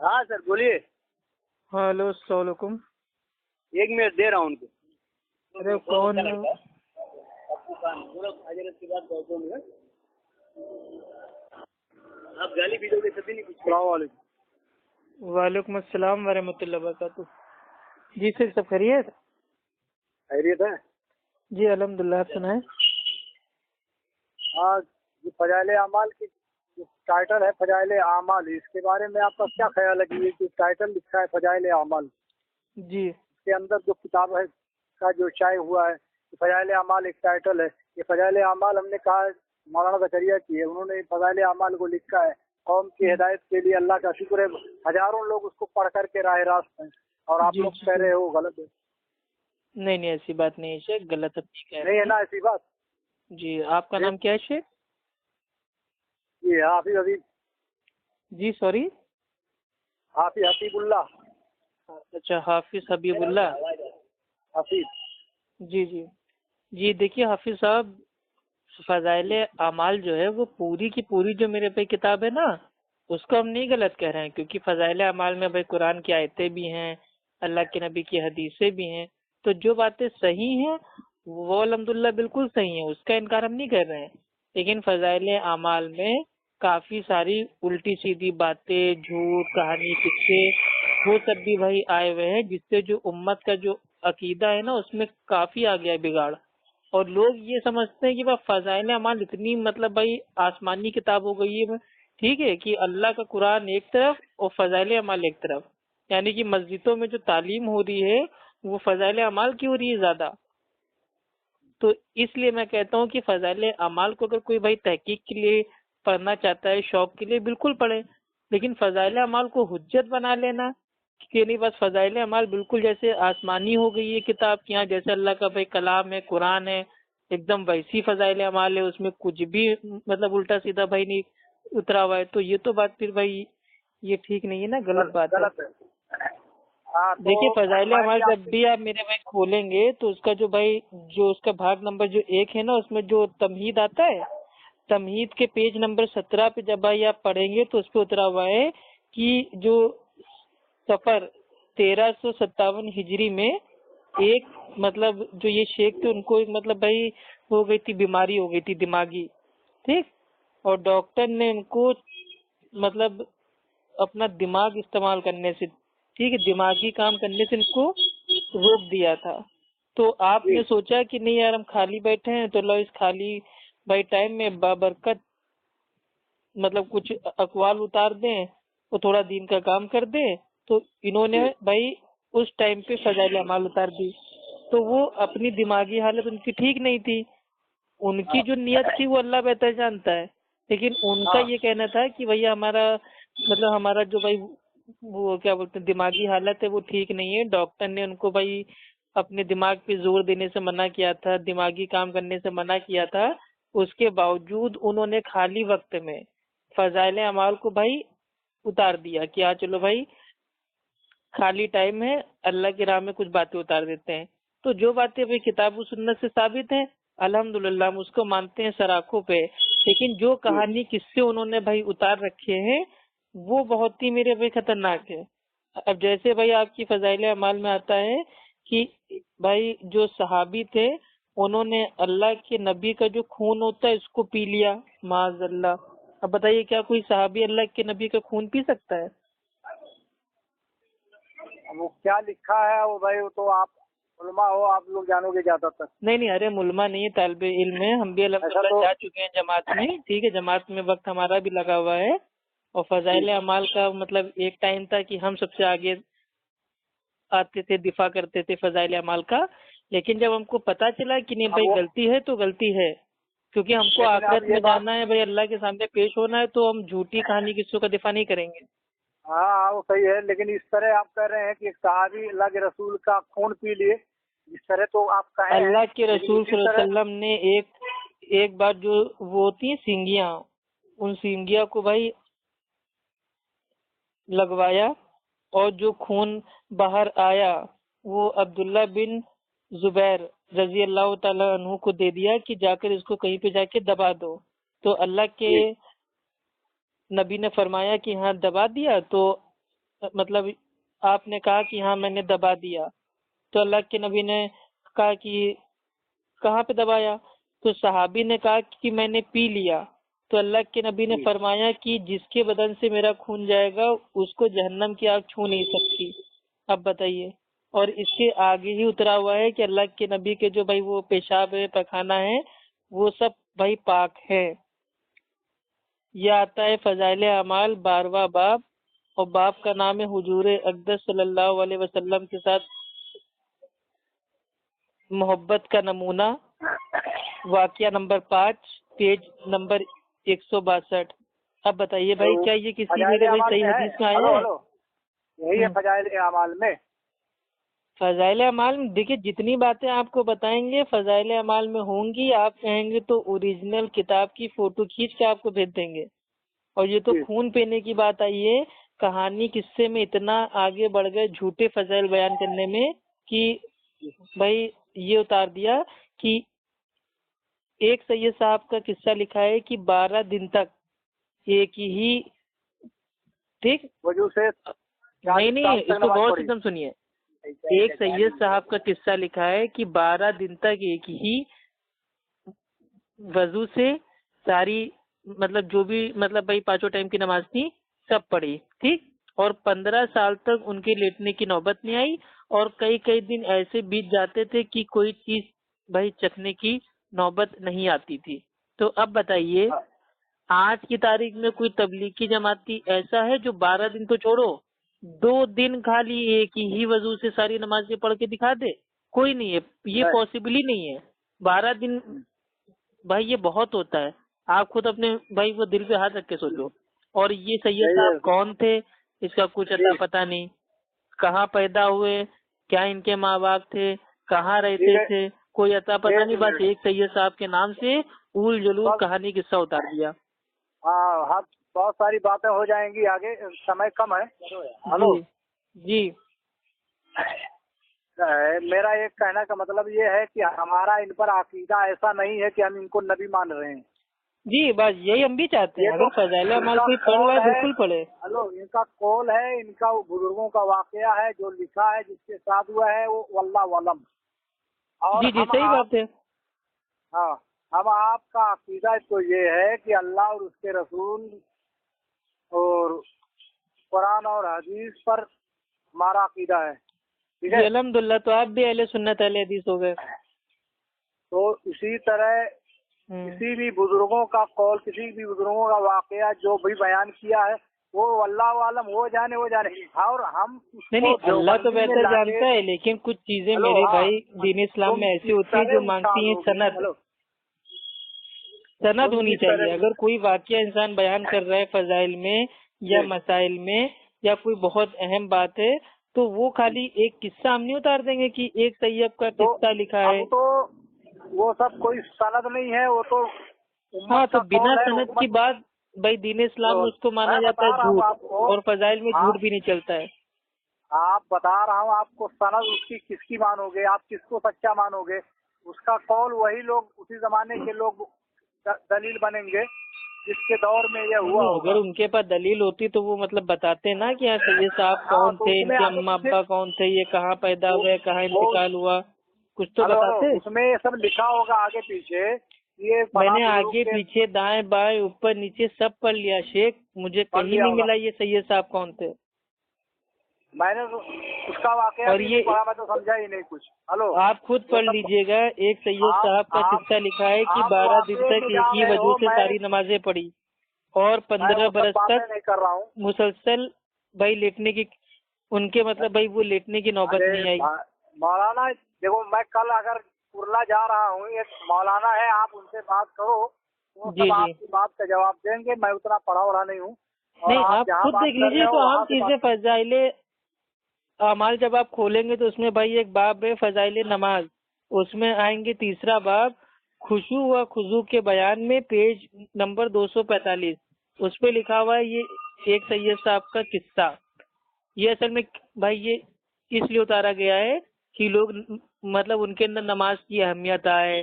ہاں سر بولیے. ہاں ہلو السلام علیکم. 1 منٹ دے رہا ہوں ان کو. ارے کون؟ آپ گالی بھی دو گے تبھی نہیں. السلام علیکم. وعلیکم السلام ورحمۃ اللہ وبرکاتہ. جی سر سب خیریت؟ خیریت ہے. جی الحمدللہ. آپ سنائیں. ہاں یہ فضائل اعمال کی جو ٹائٹل ہے فضائل اعمال، اس کے بارے میں آپ کا کیا خیال ہے کہ یہ جو ٹائٹل لکھا ہے فضائل اعمال، جی اس کے اندر جو کتاب ہے کا جو شائع ہوا ہے فضائل اعمال ایک ٹائٹل ہے. یہ فضائل اعمال ہم نے کہا مولانا زکریا کی ہے، انہوں نے فضائل اعمال کو لکھا ہے قوم کی ہدایت کے لیے. اللہ کا شکر ہے ہزاروں لوگ اس کو پڑھ کر کے راہ راست ہیں، اور آپ جی لوگ جی کہہ رہے ہو غلط ہے. نہیں ایسی بات نہیں ہے شیخ، غلط اب نہیں کہہ نہیں ہے رہے نا ایسی بات. ہیں. جی آپ کا نام کیا ہے شیخ؟ جی حافظ حبیب. جی سوری. حافظ حبیب اللہ. اچھا حافظ حبیب اللہ. حفیظ. جی جی جی دیکھیے حافظ صاحب، فضائل اعمال جو ہے وہ پوری کی پوری جو میرے پہ کتاب ہے نا، اس کو ہم نہیں غلط کہہ رہے ہیں، کیونکہ فضائل اعمال میں بھائی قرآن کی آیتیں بھی ہیں، اللہ کے نبی کی حدیثیں بھی ہیں، تو جو باتیں صحیح ہیں وہ الحمدللہ بالکل صحیح ہیں، اس کا انکار ہم نہیں کر رہے ہیں. لیکن فضائل اعمال میں کافی ساری الٹی سیدھی باتیں، جھوٹ، کہانی، قصے، وہ سب بھی بھائی آئے ہوئے ہیں، جس سے جو امت کا جو عقیدہ ہے نا اس میں کافی آ گیا ہے بگاڑ. اور لوگ یہ سمجھتے ہیں کہ بھائی فضائل اعمال اتنی مطلب بھائی آسمانی کتاب ہو گئی ہے، ٹھیک ہے، کہ اللہ کا قرآن ایک طرف اور فضائل اعمال ایک طرف، یعنی کہ مسجدوں میں جو تعلیم ہو رہی ہے وہ فضائل اعمال کی ہو رہی ہے زیادہ. تو اس لیے میں کہتا ہوں کہ فضائل اعمال کو اگر کوئی بھائی تحقیق کے لیے پڑھنا چاہتا ہے، شوق کے لیے، بالکل پڑھے، لیکن فضائل اعمال کو حجت بنا لینا کہ نہیں بس فضائل اعمال بالکل جیسے آسمانی ہو گئی ہے کتاب کے یہاں، جیسے اللہ کا بھائی کلام ہے، قرآن ہے، ایک دم ویسی فضائل اعمال ہے، اس میں کچھ بھی مطلب الٹا سیدھا بھائی نہیں اترا ہوا ہے، تو یہ تو بات پھر بھائی یہ ٹھیک نہیں ہے نا، غلط بات ہے. ہاں تو دیکھیے فضائل میں اعمال بھی جب بھی آپ میرے بھائی کھولیں گے تو اس کا جو بھائی جو اس کا بھاگ نمبر جو 1 ہے نا، اس میں جو تمہید آتا ہے، تمہید کے پیج نمبر 17 پہ جب بھائی آپ پڑھیں گے تو اس پہ اترا ہوا ہے کہ جو سفر 1357 ہجری میں ایک مطلب جو یہ شیخ تھے ان کو ایک مطلب بھائی ہو گئی تھی، بیماری ہو گئی تھی دماغی، ٹھیک، اور ڈاکٹر نے ان کو مطلب اپنا دماغ استعمال کرنے سے، ٹھیک ہے، دماغی کام کرنے سے ان کو روک دیا تھا. تو آپ نے سوچا کہ نہیں یار ہم خالی بیٹھے ہیں تو لو اس خالی بھائی ٹائم میں بابرکت مطلب کچھ اقوال اتار دیں اور تھوڑا دین کا کام کر دیں. تو انہوں نے بھائی اس ٹائم پہ فضائل اعمال اتار دی. تو وہ اپنی دماغی حالت ان کی ٹھیک نہیں تھی، ان کی جو نیت تھی وہ اللہ بہتر جانتا ہے، لیکن ان کا یہ کہنا تھا کہ بھیا ہمارا مطلب ہمارا جو بھائی وہ کیا بولتے ہیں دماغی حالت ہے وہ ٹھیک نہیں ہے. ڈاکٹر نے ان کو بھائی اپنے دماغ پہ زور دینے سے منع کیا تھا، دماغی کام کرنے سے منع کیا تھا، اس کے باوجود انہوں نے خالی وقت میں فضائل اعمال کو بھائی اتار دیا کہ چلو بھائی خالی ٹائم ہے، اللہ کی راہ میں کچھ باتیں اتار دیتے ہیں. تو جو باتیں بھائی کتاب و سنت سے ثابت ہیں الحمدللہ ہم اس کو مانتے ہیں سر آنکھوں پہ، لیکن جو کہانی کس سے انہوں نے بھائی اتار رکھے ہیں وہ بہت ہی میرے بھائی خطرناک ہے. اب جیسے بھائی آپ کی فضائل اعمال میں آتا ہے کہ بھائی جو صحابی تھے انہوں نے اللہ کے نبی کا جو خون ہوتا ہے اس کو پی لیا، معاذ اللہ. اب بتائیے کیا کوئی صحابی اللہ کے نبی کا خون پی سکتا ہے؟ وہ کیا لکھا ہے وہ بھائی وہ تو آپ علماء ہو، آپ لوگ جانو گے زیادہ تر. نہیں ارے علماء نہیں، طالب علم ہے، ہم بھی الحمدللہ جا چکے ہیں جماعت میں، ٹھیک ہے، جماعت میں وقت ہمارا بھی لگا ہوا ہے. اور فضائل اعمال کا مطلب ایک ٹائم تھا کہ ہم سب سے آگے آتے تھے، دفاع کرتے تھے فضائل اعمال کا، لیکن جب ہم کو پتا چلا کہ نہیں بھائی غلطی ہے تو غلطی ہے، کیونکہ ہم کو آخرت میں جانا ہے بھائی، اللہ کے سامنے پیش ہونا ہے، تو ہم جھوٹی کہانی کسی کا دفاع نہیں کریں گے. ہاں وہ صحیح ہے، لیکن اس طرح آپ کہہ رہے ہیں کہ ایک صحابی اللہ کے رسول کا خون پی لیے، اس طرح تو آپ کہیں اللہ کے رسول صلی اللہ علیہ وسلم نے ایک بار جو وہ ہوتی ہیں سینگیاں، ان سینگیاں کو بھائی لگوایا اور جو خون باہر آیا وہ عبداللہ بن زبیر رضی اللہ تعالیٰ عنہ کو دے دیا کہ جا کر اس کو کہیں پہ جا کے دبا دو. تو اللہ کے نبی نے فرمایا کہ ہاں دبا دیا. تو مطلب آپ نے کہا کہ ہاں میں نے دبا دیا، تو اللہ کے نبی نے کہا کہ کہاں پہ دبایا؟ تو صحابی نے کہا کہ میں نے پی لیا، تو اللہ کے نبی نے فرمایا کہ جس کے بدن سے میرا خون جائے گا اس کو جہنم کی آگ چھو نہیں سکتی۔ اب بتائیے، اور اس کے آگے ہی اترا ہوا ہے کہ اللہ کے نبی کے جو بھائی وہ پیشاب ہے، پخانہ ہے، وہ سب بھائی پاک ہے۔ یہ آتا ہے فضائل اعمال 12واں باب، اور باب کا نام ہے حضور اقدس صلی اللہ علیہ وسلم کے ساتھ محبت کا نمونہ، واقعہ نمبر 5، پیج نمبر 162۔ اب بتائیے بھائی کیا یہ کسی جگہ بھائی صحیح حدیث میں آیا ہے؟ یہی ہے فضائل اعمال میں۔ فضائل اعمال میں دیکھیے جتنی باتیں آپ کو بتائیں گے فضائل اعمال میں ہوں گی، آپ کہیں گے تو اوریجنل کتاب کی فوٹو کھینچ کے آپ کو بھیج دیں گے۔ اور یہ تو خون پینے کی بات آئی ہے، کہانی قصے میں اتنا آگے بڑھ گئے جھوٹے فضائل بیان کرنے میں کہ بھائی یہ اتار دیا کہ ایک سید صاحب کا قصہ لکھا ہے کہ 12 دن تک ایک ہی، ٹھیک وضو سے نہیں اس کو غور سے سنیے، ایک سید صاحب کا قصہ لکھا ہے کہ 12 دن تک ایک ہی وضو سے ساری مطلب جو بھی مطلب بھائی 5 ٹائم کی نماز تھی سب پڑھی، ٹھیک، اور 15 سال تک ان کے لیٹنے کی نوبت نہیں آئی، اور کئی دن ایسے بیت جاتے تھے کہ کوئی چیز بھائی چکھنے کی نوبت نہیں آتی تھی۔ تو اب بتائیے آج کی تاریخ میں کوئی تبلیغی جماعتی ایسا ہے جو 12 دن تو چھوڑو 2 دن خالی ایک ہی وضو سے ساری نمازیں پڑھ کے دکھا دے؟ کوئی نہیں ہے، یہ پاسبل ہی نہیں ہے۔ 12 دن بھائی یہ بہت ہوتا ہے، آپ خود اپنے بھائی وہ دل پہ ہاتھ رکھ کے سوچو۔ اور یہ سید صاحب کون تھے اس کا کچھ پتہ نہیں، کہاں پیدا ہوئے، کیا ان کے ماں باپ تھے، کہاں رہتے تھے، کوئی عطا پتہ نہیں، بس ایک سید صاحب کے نام سے اول جلول کہانی قصہ اتار دیا۔ ہاں بہت ساری باتیں ہو جائیں گی آگے، سمے کم ہے۔ ہلو جی میرا ایک کہنا کا مطلب یہ ہے کہ ہمارا ان پر عقیدہ ایسا نہیں ہے کہ ہم ان کو نبی مان رہے ہیں۔ جی بس یہی ہم بھی چاہتے ہیں، اگر فضائل اعمال کوئی پڑھ رہا ہے بالکل پڑھے۔ ہلو ان کا قول ہے، ان کا بزرگوں کا واقعہ ہے جو لکھا ہے، جس کے ساتھ ہوا ہے وہ واللہ علم۔ جی صحیح بات ہے۔ ہاں ہم آپ کا عقیدہ تو یہ ہے کہ اللہ اور اس کے رسول اور قرآن اور حدیث پر ہمارا عقیدہ ہے، ٹھیک ہے؟ الحمدللہ، تو آپ بھی اہل سنت اہل حدیث ہو گئے۔ تو اسی طرح کسی بھی بزرگوں کا قول، کسی بھی بزرگوں کا واقعہ جو بھی بیان کیا ہے وہ اللہ عالم، وہ جانے اور ہم نہیں اللہ تو بہتر جانتا ہے، لیکن کچھ چیزیں میرے بھائی دین اسلام میں ایسی ہوتی ہیں جو مانگتی ہیں سند ہونی چاہیے۔ اگر کوئی واقعہ انسان بیان کر رہا ہے فضائل میں یا مسائل میں یا کوئی بہت اہم بات ہے تو وہ خالی ایک قصہ ہم نہیں اتار دیں گے کہ ایک سید کا قصہ لکھا ہے، تو وہ سب کوئی سند نہیں ہے، وہ تو ہاں تو بنا سند کی بات بھائی دین اسلام میں اس کو مانا جاتا ہے جھوٹ، اور فضائل میں جھوٹ بھی نہیں چلتا ہے۔ آپ بتا رہا ہوں آپ کو سند اس کی کس کی مانو گے، آپ کس کو سچا مانو گے؟ اس کا قول وہی لوگ اسی زمانے کے لوگ دلیل بنیں گے جس کے دور میں یہ ہوا۔ اگر ان کے پاس دلیل ہوتی تو وہ مطلب بتاتے نا کہ یہاں سید صاحب کون تھے، ان کے اماں ابا کون تھے، یہ کہاں پیدا ہوئے، کہاں انتقال ہوا، کچھ تو بتاتے۔ اس میں یہ سب لکھا ہوگا آگے پیچھے، یہ میں نے آگے پیچھے دائیں بائیں اوپر نیچے سب پڑھ لیا شیخ، مجھے کہیں نہیں ملا یہ سید صاحب کون تھے۔ میں نے اس کا واقعہ اور یہ پڑھا، میں تو سمجھا ہی نہیں کچھ۔ ہلو آپ خود پڑھ لیجئے گا، ایک سید صاحب کا قصہ لکھا ہے کہ 12 دن تک ایک ہی وضو سے ساری نمازیں پڑھی اور 15 برس تک مسلسل بھائی لیٹنے کی ان کے مطلب بھائی وہ لیٹنے کی نوبت نہیں آئی۔ مولانا دیکھو میں کل اگر کرلا جا رہا ہوں، ایک مولانا ہے، آپ ان سے بات کرو، وہ سب آپ کی بات کا جواب دیں گے۔ میں اتنا پڑھا وڑھا نہیں ہوں۔ نہیں آپ خود دیکھ لیجیے، تو عام چیزیں فضائل اعمال جب آپ کھولیں گے تو اس میں بھائی ایک باب ہے فضائل نماز، اس میں آئیں گے تیسرا باب خشوع و خضوع کے بیان میں، پیج نمبر 245، اس پہ لکھا ہوا ہے یہ ایک سید صاحب کا قصہ۔ یہ اصل میں بھائی یہ اس لیے اتارا گیا ہے کہ لوگ مطلب ان کے اندر نماز کی اہمیت آئے،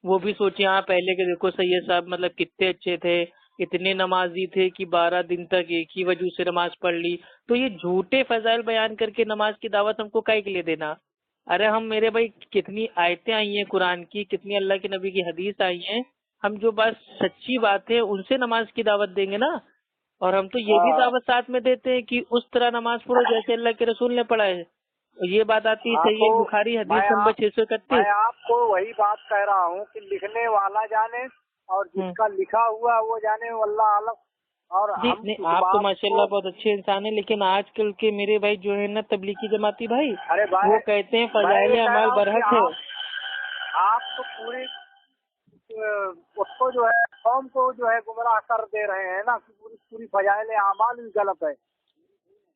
وہ بھی سوچیں ہاں پہلے کے دیکھو سید صاحب مطلب کتنے اچھے تھے، اتنے نمازی تھے کہ 12 دن تک ایک ہی وجہ سے نماز پڑھ لی. تو یہ جھوٹے فضائل بیان کر کے نماز کی دعوت ہم کو کاہے کے لیے دینا؟ ارے ہم میرے بھائی کتنی آیتیں آئی ہیں قرآن کی، کتنی اللہ کے نبی کی حدیث آئی ہیں، ہم جو بات سچی بات ہے ان سے نماز کی دعوت دیں گے نا. اور ہم تو یہ بھی دعوت ساتھ میں دیتے ہیں کہ اس طرح نماز پڑھو جیسے اللہ کے رسول نے پڑھا ہے. یہ بات آتی ہے صحیح بخاری حدیث نمبر 631. میں آپ کو وہی بات کہہ رہا ہوں کہ لکھنے والا جانے اور جس کا لکھا ہوا وہ جانے، واللہ عالم. اور نہیں آپ تو ماشاءاللہ بہت اچھے انسان ہیں، لیکن آج کل کے میرے بھائی جو ہے نا تبلیغی جماعتی بھائی، وہ کہتے ہیں فضائل اعمال برحق ہے. آپ تو پوری اس کو جو ہے قوم کو جو ہے گمراہ کر دے رہے ہیں نا، پوری فضائل اعمال بھی غلط ہے.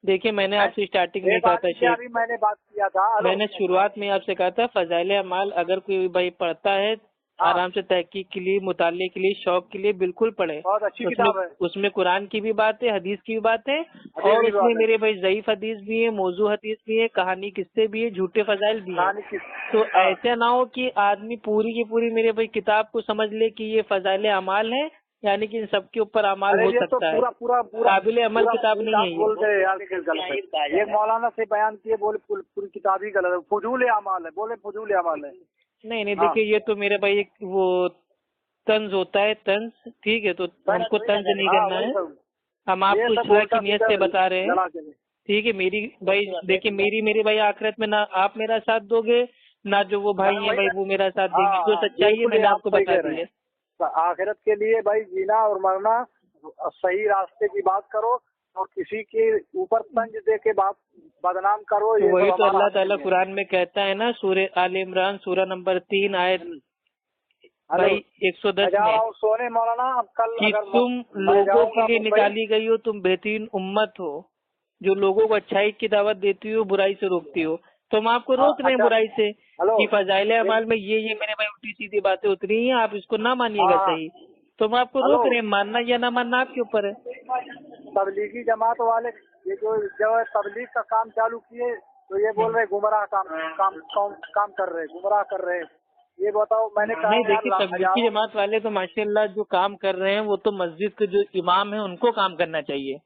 دیکھیے میں نے آپ سے اسٹارٹنگ میں کہا تھا شیخ، میں نے بات کیا تھا، میں نے شروعات میں آپ سے کہا تھا فضائل اعمال اگر کوئی بھائی پڑھتا ہے آرام سے تحقیق کے لیے، مطالعے کے لیے، شوق کے لیے بالکل پڑھے. بہت اچھی کتاب ہے. اس میں قرآن کی بھی بات ہے، حدیث کی بھی بات ہے، اور اس میں میرے بھائی ضعیف حدیث بھی ہے، موضوع حدیث بھی ہے، کہانی قصے بھی ہے، جھوٹے فضائل بھی ہیں. تو ایسا نہ ہو کہ آدمی پوری کی پوری میرے بھائی کتاب کو سمجھ لے کہ یہ فضائل اعمال ہے، یعنی کہ ان سب کے اوپر اعمال ہو سکتا ہے. قابل عمل کتاب نہیں ہے. یہ مولانا سے بیان کیے بولے پوری کتاب ہی غلط ہے، فضول اعمال ہے، بولے فضول اعمال ہے. نہیں دیکھیے یہ تو میرے بھائی ایک وہ طنز ہوتا ہے، طنز، ٹھیک ہے، تو ہم کو طنز نہیں کرنا ہے. ہم آپ کو اصلاح کی نیت سے بتا رہے ہیں، ٹھیک ہے. میری بھائی دیکھیے میری بھائی آخرت میں نہ آپ میرا ساتھ دو گے، نہ جو وہ بھائی ہیں بھائی وہ میرا ساتھ دیں گے. جو سچائی ہے میں نے آپ کو بتا دی ہے. آخرت کے لیے بھائی جینا اور مرنا صحیح راستے کی بات کرو، اور کسی کے اوپر طنز دے کے بات بدنام کرو. وہی تو اللہ تعالیٰ قرآن میں کہتا ہے نا، سورہ آل عمران سورہ نمبر 3 آیت بھائی 110 میں سونے مولانا کہ تم لوگوں کے لیے نکالی گئی ہو، تم بہترین امت ہو جو لوگوں کو اچھائی کی دعوت دیتی ہو، برائی سے روکتی ہو. تو ہم آپ کو روک رہے ہیں برائی سے کہ فضائل اعمال میں یہ میرے بھائی الٹی سیدھی باتیں اتری ہیں، آپ اس کو نہ مانیے گا صحیح. تو ہم آپ کو روک رہے ہیں، ماننا یا نہ ماننا آپ کے اوپر ہے. تبلیغی جماعت والے یہ جو تبلیغ کا کام چالو کیے تو یہ بول رہے گمراہ کام کر رہے، گمراہ کر رہے. یہ بتاؤ میں نے کہا نہیں دیکھیے تبلیغی جماعت والے تو ماشاء اللہ جو کام کر رہے ہیں وہ تو مسجد کے جو امام ہیں ان کو کام کرنا چاہیے.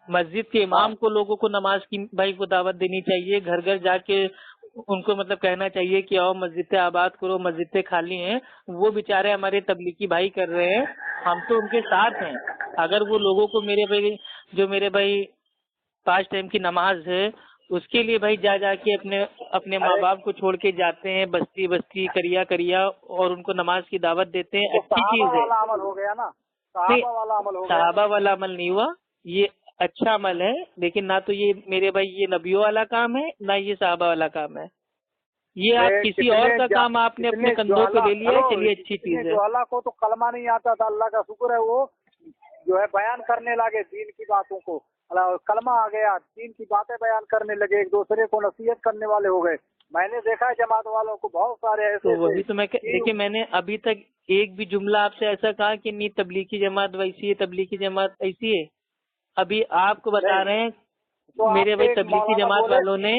مسجد کے امام کو لوگوں کو نماز کی بھائی کو دعوت دینی چاہیے، گھر گھر جا کے ان کو مطلب کہنا چاہیے کہ آؤ مسجدیں آباد کرو، مسجدیں خالی ہیں. وہ بیچارے ہمارے تبلیغی بھائی کر رہے ہیں، ہم تو ان کے ساتھ ہیں. اگر وہ لوگوں کو میرے بھائی 5 ٹائم کی نماز ہے اس کے لیے بھائی جا کے اپنے ماں باپ کو چھوڑ کے جاتے ہیں بستی بستی کریا اور ان کو نماز کی دعوت دیتے ہیں، اچھی چیز ہے. صحابہ والا عمل نہیں ہوا، یہ اچھا عمل ہے، لیکن نہ تو یہ میرے بھائی یہ نبیوں والا کام ہے، نہ یہ صحابہ والا کام ہے. یہ آپ کسی اور کا کام آپ نے اپنے کندھوں پہ لے لیا ہے، چلیے اچھی چیز ہے. اللہ کو تو کلمہ نہیں آتا تھا، اللہ کا شکر ہے وہ جو ہے بیان کرنے لگے دین کی باتوں کو، کلمہ آ گیا، دین کی باتیں بیان کرنے لگے، ایک دوسرے کو نصیحت کرنے والے ہو گئے. میں نے دیکھا ہے جماعت والوں کو بہت سارے ایسے. وہی تو میں دیکھیے میں نے ابھی تک ایک بھی جملہ آپ سے ایسا کہا کہ نہیں تبلیغی جماعت ویسی ہے، تبلیغی جماعت ایسی ہے. ابھی آپ کو بتا رہے ہیں میرے بھائی تبلیغی جماعت والوں نے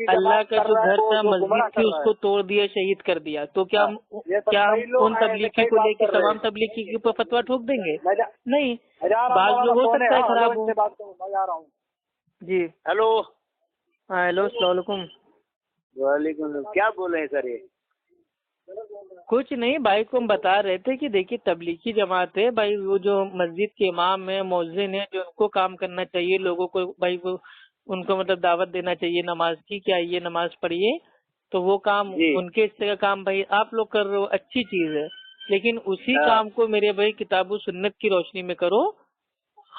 اللہ کا جو گھر تھا مسجد تھی اس کو توڑ دیا، شہید کر دیا. تو کیا ہم ان تبلیغی کو لے کے تمام تبلیغی کے اوپر فتویٰ ٹھوک دیں گے؟ نہیں، بعض لوگ ہو سکتا ہے خراب ہو. جی ہیلو. ہاں ہیلو، السلام علیکم. وعلیکم السلام. کیا بول رہے ہیں سر؟ یہ کچھ نہیں بھائی کو ہم بتا رہے تھے کہ دیکھیے تبلیغی جماعت ہے بھائی، وہ جو مسجد کے امام ہیں، مؤذن ہیں، جو ان کو کام کرنا چاہیے، لوگوں کو بھائی وہ ان کو مطلب دعوت دینا چاہیے نماز کی، کیا یہ نماز پڑھیے. تو وہ کام ان کے حصے کا کام بھائی آپ لوگ کر رہے ہو، اچھی چیز ہے، لیکن اسی کام کو میرے بھائی کتاب و سنت کی روشنی میں کرو،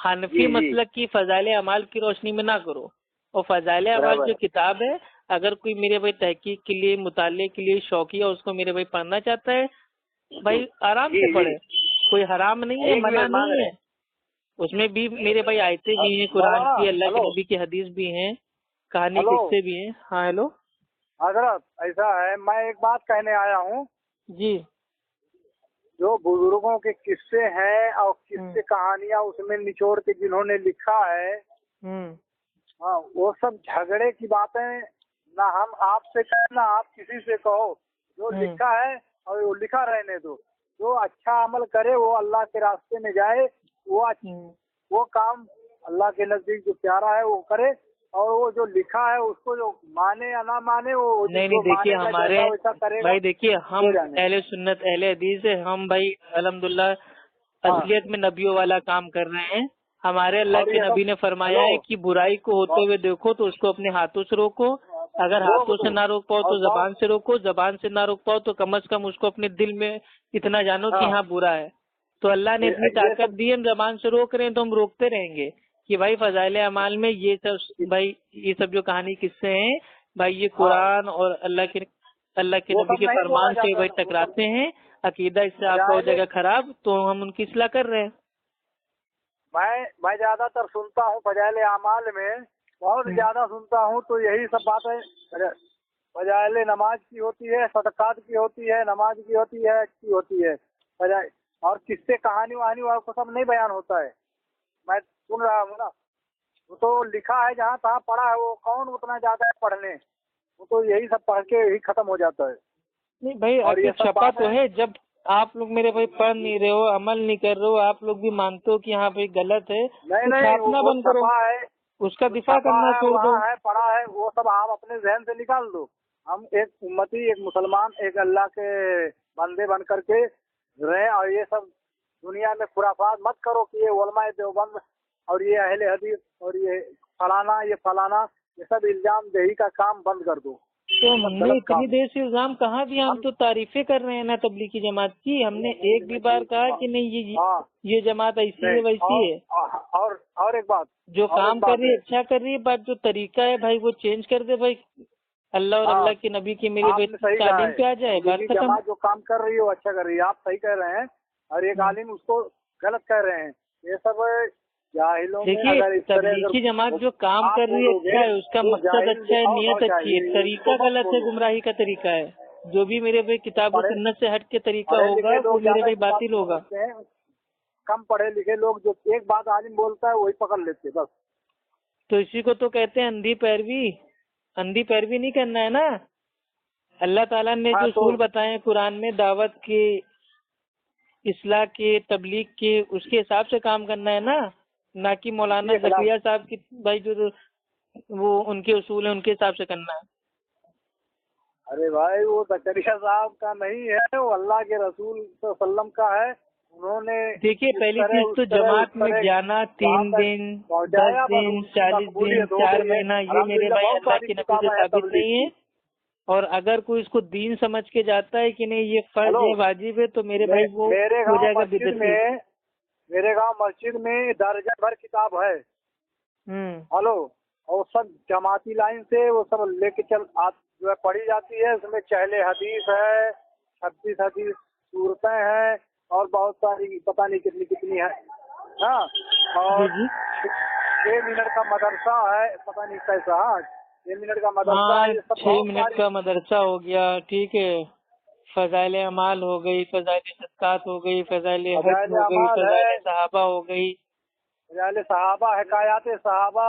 حنفی مسلک کی فضائل اعمال کی روشنی میں نہ کرو. اور فضائل اعمال جو کتاب ہے اگر کوئی میرے بھائی تحقیق کے لیے، مطالعے کے لیے شوقیہ اس کو میرے بھائی پڑھنا چاہتا ہے بھائی آرام سے پڑھے، کوئی حرام نہیں ہے، منع نہیں ہے. اس میں بھی میرے بھائی آیتیں بھی ہیں قرآن کی، اللہ کے نبی کی حدیث بھی ہیں، کہانی قصے بھی ہیں. ہاں ہیلو حضرت، ایسا ہے میں ایک بات کہنے آیا ہوں. جی. جو بزرگوں کے قصے ہیں اور قصے کہانیاں اس میں نچوڑ کے جنہوں نے لکھا ہے، ہاں وہ سب جھگڑے کی باتیں نہ ہم آپ سے کہیں نہ آپ کسی سے کہو. جو لکھا ہے اور وہ لکھا رہنے دو. جو اچھا عمل کرے وہ اللہ کے راستے میں جائے، वो काम अल्लाह के नजदीक जो प्यारा है वो करे, और वो जो लिखा है उसको जो माने या ना माने वो नहीं देखिए हमारे भाई, देखिए हम अहले सुन्नत अहले हदीस है, हम भाई अल्हम्दुलिल्लाह असलियत में नबियों वाला काम कर रहे हैं। हमारे अल्लाह के नबी ने फरमाया है कि बुराई को होते हुए देखो तो उसको अपने हाथों से रोको, अगर हाथों से ना रोक पाओ तो जबान से रोको, जबान से ना रोक पाओ तो कम से कम उसको अपने दिल में इतना जानो कि हाँ बुरा है। तो अल्लाह ने इतनी ताकत दी, हम जबान से रोक रहे हैं तो हम रोकते रहेंगे कि भाई फजाइल अमाल में ये सब जो कहानी किस्से हैं भाई, ये कुरान और अल्लाह के नबी के फरमान से भाई टकराते हैं, अकीदा इससे आपका हो जाएगा खराब, तो हम उनकी इस्लाह कर रहे हैं। मैं ज्यादातर सुनता हूँ फजाइल अमाल में, बहुत ज्यादा सुनता हूँ, तो यही सब बात है। फजाइल नमाज की होती है, सदकात की होती है, नमाज की होती है, अच्छी होती है फजाइल, और किससे कहानी वहानी वालों को सब नहीं बयान होता है। मैं सुन रहा हूँ ना, वो तो लिखा है जहाँ तहाँ पढ़ा है, वो कौन उतना ज्यादा है पढ़ने, वो तो यही सब पढ़ के ही खत्म हो जाता है। नहीं भाई, और ये छपा तो है, जब आप लोग मेरे भाई पढ़ नहीं रहे हो, अमल नहीं कर रहे हो, आप लोग भी मानते हो कि हाँ भाई गलत है, नहीं छापना बंद करो, उसका दिफा करना छोड़ दो। है पढ़ा है वो सब आप अपने जहन से निकाल दो। हम एक उम्मती, एक मुसलमान, एक अल्लाह के बंदे बन करके रहे, और ये सब दुनिया में खुराफात मत करो कि ये उलमा देवबंद और ये अहले हदीस और ये फलाना ये सब इल्जाम देही का काम बंद कर दो। तो हमने इतनी देर से इल्जाम कहाँ दिया, हम तो तारीफें कर रहे हैं ना तबलीगी जमात की। हमने एक भी बार कहा कि नहीं ये जमात ऐसी है वैसी है। और एक बात, जो काम कर रही है अच्छा कर रही है, बात जो तरीका है भाई वो चेंज कर दे भाई, अल्लाह और अल्लाह के नबी की मेरे तालीम पे आ जाए, बात खत्म। जो काम कर रही है वो अच्छा कर रही है, आप सही कह रहे हैं, और एक आलिम उसको गलत कह रहे हैं। ये सब जाहिलों में, देखिए तबलीगी जमात जो काम कर रही है अच्छा है, उसका मकसद अच्छा है, नियत अच्छी है, तरीका गलत है, गुमराही का तरीका है। जो भी मेरे भाई किताब और सुन्नत से हट के तरीका होगा वो मेरे भाई बातिल होगा। कम पढ़े लिखे लोग जो एक बात आलिम बोलता है वही पकड़ लेते बस। तो इसी को तो कहते हैं अंधी पैरवी। अंधी पैरवी नहीं करना है ना। अल्लाह ताला ने जो उसूल बताए कुरान में दावत के, इस्लाह के, तबलीग के, उसके हिसाब से काम करना है ना कि मौलाना ज़करिया साहब की भाई जो वो उनके उसूल है उनके हिसाब से करना है। अरे भाई वो ज़करिया साहब का नहीं है, वो अल्लाह के रसूल सल्लम का है। उन्होंने देखिए पहली चीज तो जमात में जाना 3 दिन 10 दिन 40 दिन 4 महीना, ये मेरे भाई अल्लाह के नबी से साबित नहीं है। और अगर कोई इसको दीन समझ के जाता है कि नहीं ये फर्ज है वाजिब है, तो मेरे भाई वो हो जाएगा बिदअती। मेरे गांव मस्जिद में दर्जन भर किताब है। हेलो, और सब जमाती लाइन से वो सब लेके जो है पढ़ी जाती है। उसमें चहले हदीस है, 36 हदीस सूरतें हैं, और बहुत सारी पता नहीं कितनी है। हाँ, और 6 मिनट का मदरसा है, पता नहीं कैसा। 6 मिनट का मदरसा है, 6 मिनट का मदरसा हो गया, ठीक है। फजाइल अमाल हो गई, फजाइल सदकात हो गई, फजाइल हज हो गई, फजाइल सहाबा हो गई, फजाइल सहाबा, हिकायात सहाबा,